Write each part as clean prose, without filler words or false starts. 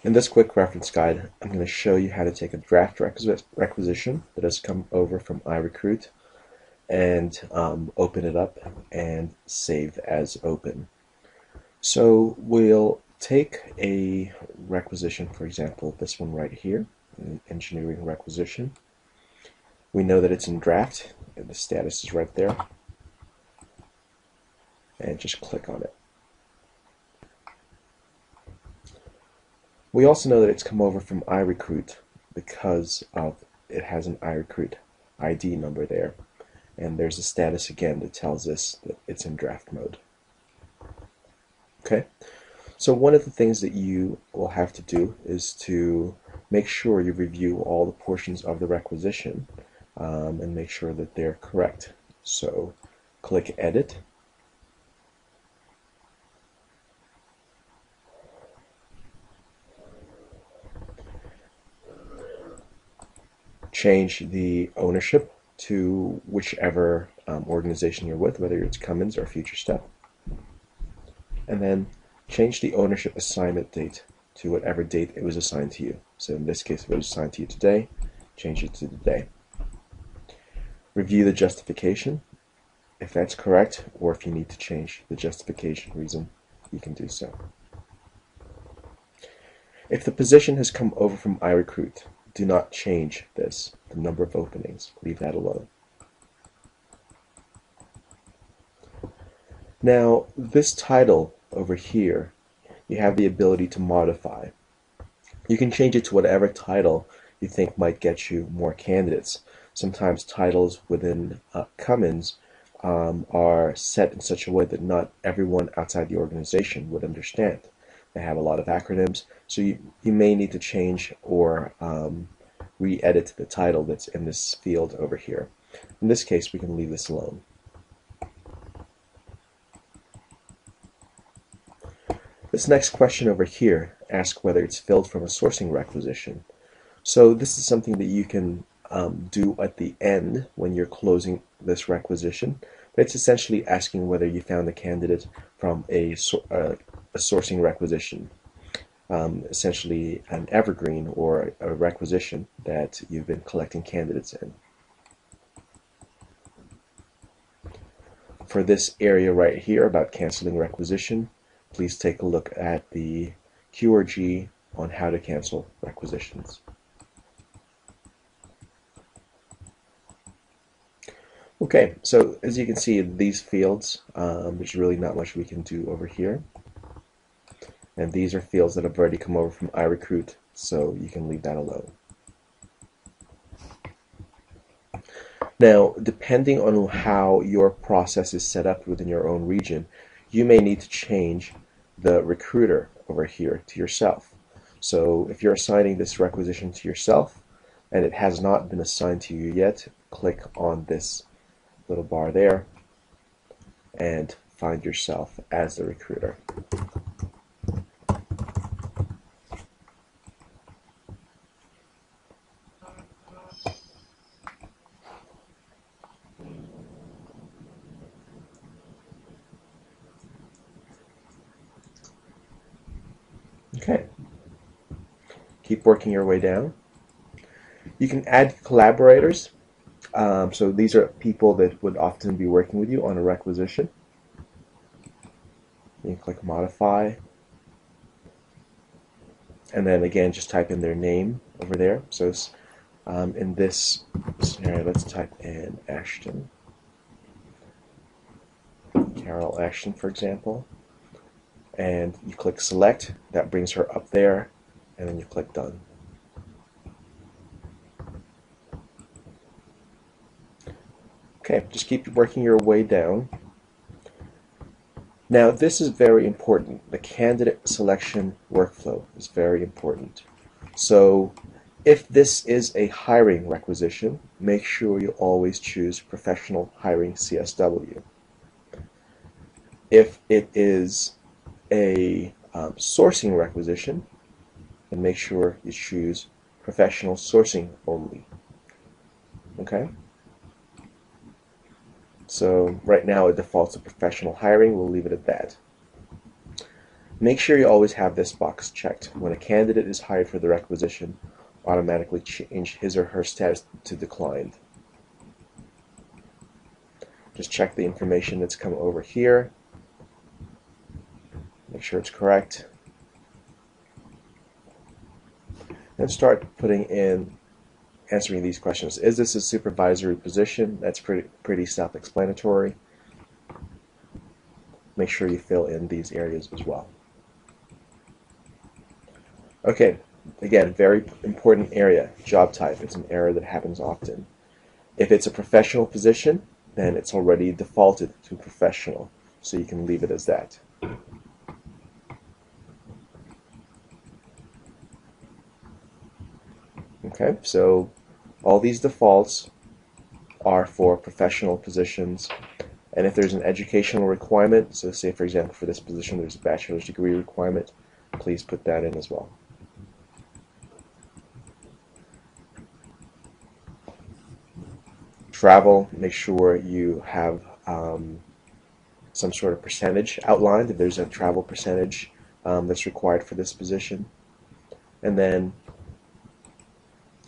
In this quick reference guide, I'm going to show you how to take a draft requisition that has come over from iRecruit and open it up and save as open. So we'll take a requisition, for example, this one right here, an engineering requisition. We know that it's in draft, and the status is right there, and just click on it. We also know that it's come over from iRecruit because of it has an iRecruit ID number there, and there's a status again that tells us that it's in draft mode. Okay, so one of the things that you will have to do is to make sure you review all the portions of the requisition and make sure that they're correct. So click Edit. Change the ownership to whichever organization you're with, whether it's Cummins or Future Step. And then change the ownership assignment date to whatever date it was assigned to you. So in this case, if it was assigned to you today, change it to today. Review the justification. If that's correct, or if you need to change the justification reason, you can do so. If the position has come over from iRecruit, do not change this, the number of openings. Leave that alone. Now, this title over here, you have the ability to modify. You can change it to whatever title you think might get you more candidates. Sometimes titles within Cummins are set in such a way that not everyone outside the organization would understand. They have a lot of acronyms, so you may need to change or re-edit the title that's in this field over here. In this case, we can leave this alone. This next question over here asks whether it's filled from a sourcing requisition. So this is something that you can do at the end when you're closing this requisition. But it's essentially asking whether you found a candidate from a sourcing requisition, essentially an evergreen or a requisition that you've been collecting candidates in. For this area right here about canceling requisition, please take a look at the QRG on how to cancel requisitions. Okay, so as you can see in these fields, there's really not much we can do over here. And these are fields that have already come over from iRecruit, so you can leave that alone. Now, depending on how your process is set up within your own region, you may need to change the recruiter over here to yourself. So if you're assigning this requisition to yourself and it has not been assigned to you yet, click on this little bar there and find yourself as the recruiter. Okay, keep working your way down. You can add collaborators. So these are people that would often be working with you on a requisition. You can click Modify. And then again, just type in their name over there. So in this scenario, let's type in Ashton. Carol Ashton, for example. And you click Select. That brings her up there. And then you click Done. Okay, just keep working your way down. Now, this is very important. The candidate selection workflow is very important. So, if this is a hiring requisition, make sure you always choose Professional Hiring CSW. If it is a sourcing requisition, then make sure you choose Professional Sourcing only. Okay? So right now it defaults to professional hiring. We'll leave it at that. Make sure you always have this box checked. When a candidate is hired for the requisition, automatically change his or her status to declined. Just check the information that's come over here. Make sure it's correct. And start putting in, answering these questions. Is this a supervisory position? That's pretty self-explanatory. Make sure you fill in these areas as well. Okay, again, very important area, job type. It's an error that happens often. If it's a professional position, then it's already defaulted to professional, so you can leave it as that. Okay, so all these defaults are for professional positions, and if there's an educational requirement, so say for example for this position there's a bachelor's degree requirement, please put that in as well. Travel, make sure you have some sort of percentage outlined, if there's a travel percentage that's required for this position, and then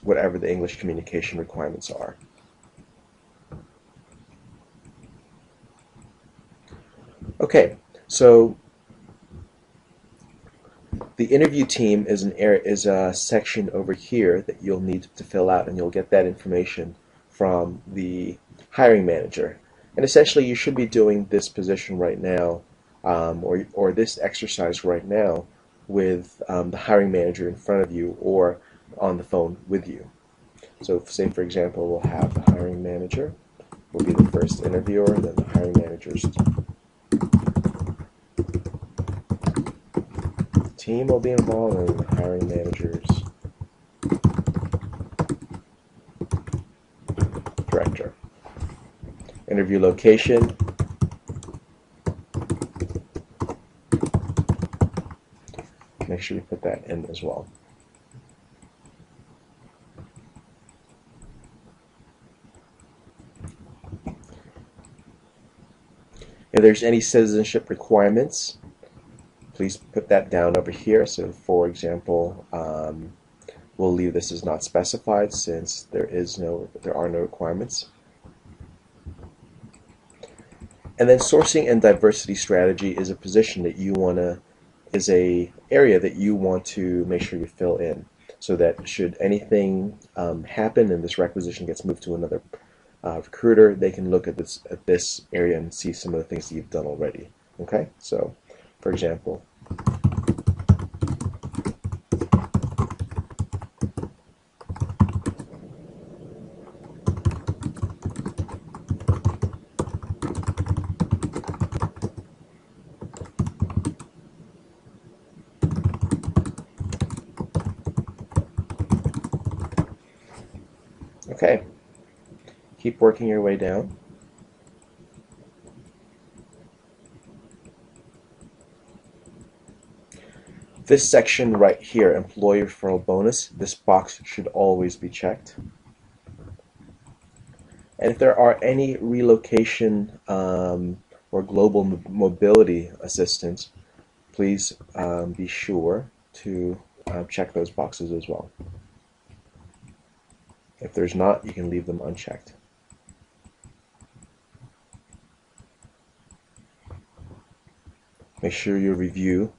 whatever the English communication requirements are. Okay, so the interview team is a section over here that you'll need to fill out, and you'll get that information from the hiring manager. And essentially you should be doing this position right now, or this exercise right now with the hiring manager in front of you or on the phone with you. So say for example we'll have the hiring manager will be the first interviewer, then the hiring manager's team will be involved, and the hiring manager's director. Interview location. Make sure you put that in as well. If there's any citizenship requirements, please put that down over here. So for example, we'll leave this as not specified since there are no requirements. And then sourcing and diversity strategy is a position that is a area that you want to make sure you fill in, so that should anything happen and this requisition gets moved to another recruiter, they can look at this area and see some of the things that you've done already. Okay, so for example, okay, keep working your way down. This section right here, employee referral bonus, this box should always be checked. And if there are any relocation or global mobility assistance, please be sure to check those boxes as well. If there's not, you can leave them unchecked. Make sure you review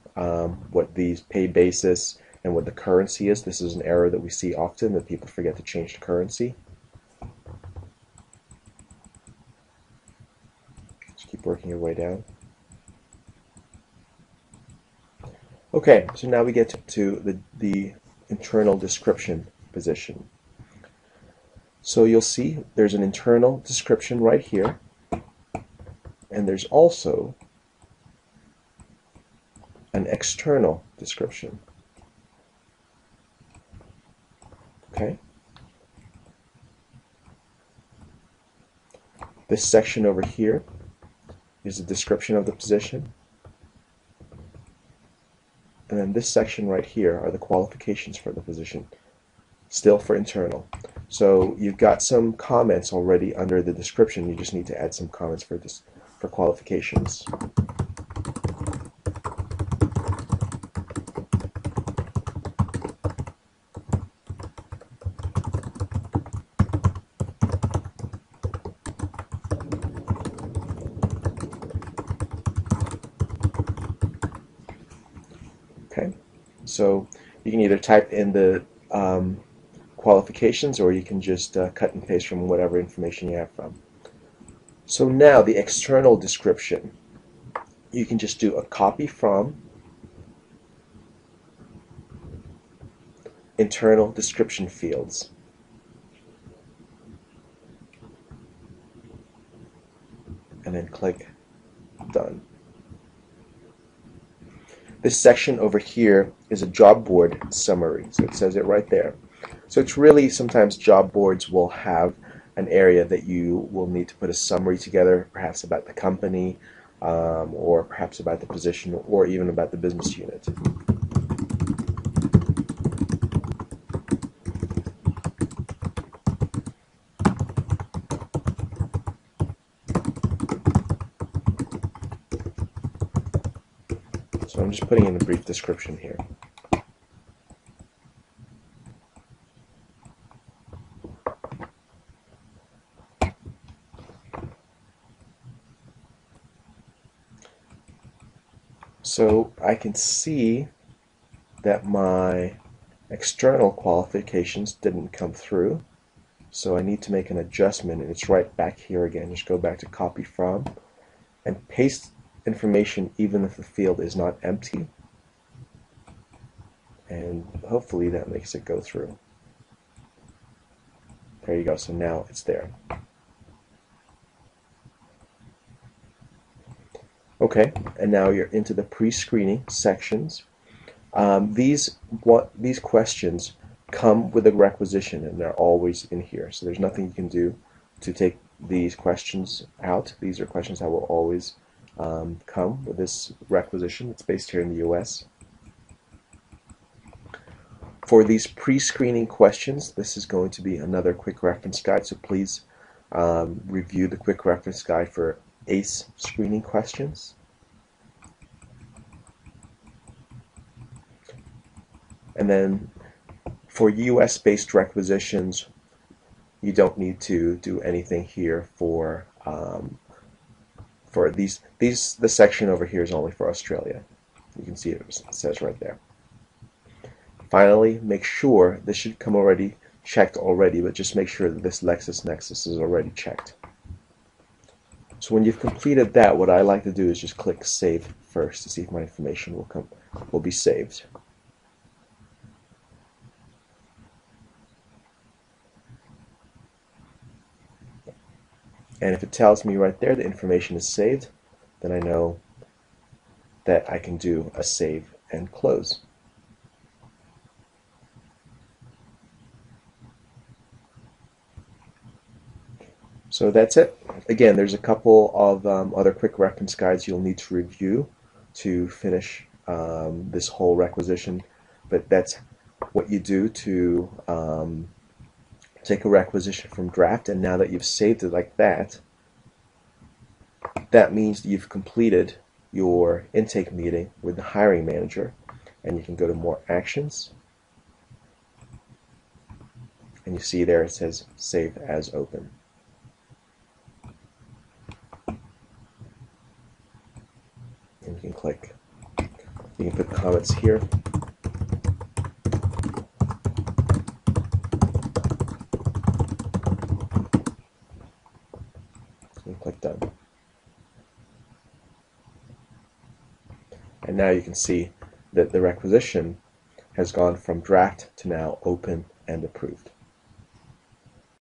what the pay basis and what the currency is. This is an error that we see often, that people forget to change the currency. Just keep working your way down. Okay, so now we get to the internal description position. So you'll see there's an internal description right here, and there's also an external description. Okay. This section over here is the description of the position. And then this section right here are the qualifications for the position, still for internal. So you've got some comments already under the description. You just need to add some comments for qualifications. So you can either type in the qualifications, or you can just cut and paste from whatever information you have from. So now the external description, you can just do a copy from internal description fields. And then click Done. This section over here is a job board summary, so it says it right there. So it's really, sometimes job boards will have an area that you will need to put a summary together, perhaps about the company, or perhaps about the position, or even about the business unit. So I'm just putting in a brief description here. So I can see that my external qualifications didn't come through. So I need to make an adjustment, and it's right back here again. Just go back to copy from and paste information even if the field is not empty. And hopefully that makes it go through. There you go. So now it's there. Okay, and now you're into the pre-screening sections. These questions come with a requisition, and they're always in here. So there's nothing you can do to take these questions out. These are questions that will always come with this requisition. It's based here in the US. For these pre-screening questions, this is going to be another quick reference guide, so please review the quick reference guide for ACE screening questions. And then for US-based requisitions, you don't need to do anything here for these. The section over here is only for Australia. You can see it says right there. Finally, make sure, this should come already checked already, but just make sure that this LexisNexis is already checked. So when you've completed that, what I like to do is just click Save first to see if my information will be saved. And if it tells me right there the information is saved, then I know that I can do a save and close. So that's it. Again, there's a couple of other quick reference guides you'll need to review to finish this whole requisition, but that's what you do to take a requisition from draft. And now that you've saved it like that, that means that you've completed your intake meeting with the hiring manager, and you can go to More Actions, and you see there it says Save as Open. And you can click, you can put comments here. And click Done. And now you can see that the requisition has gone from draft to now open and approved.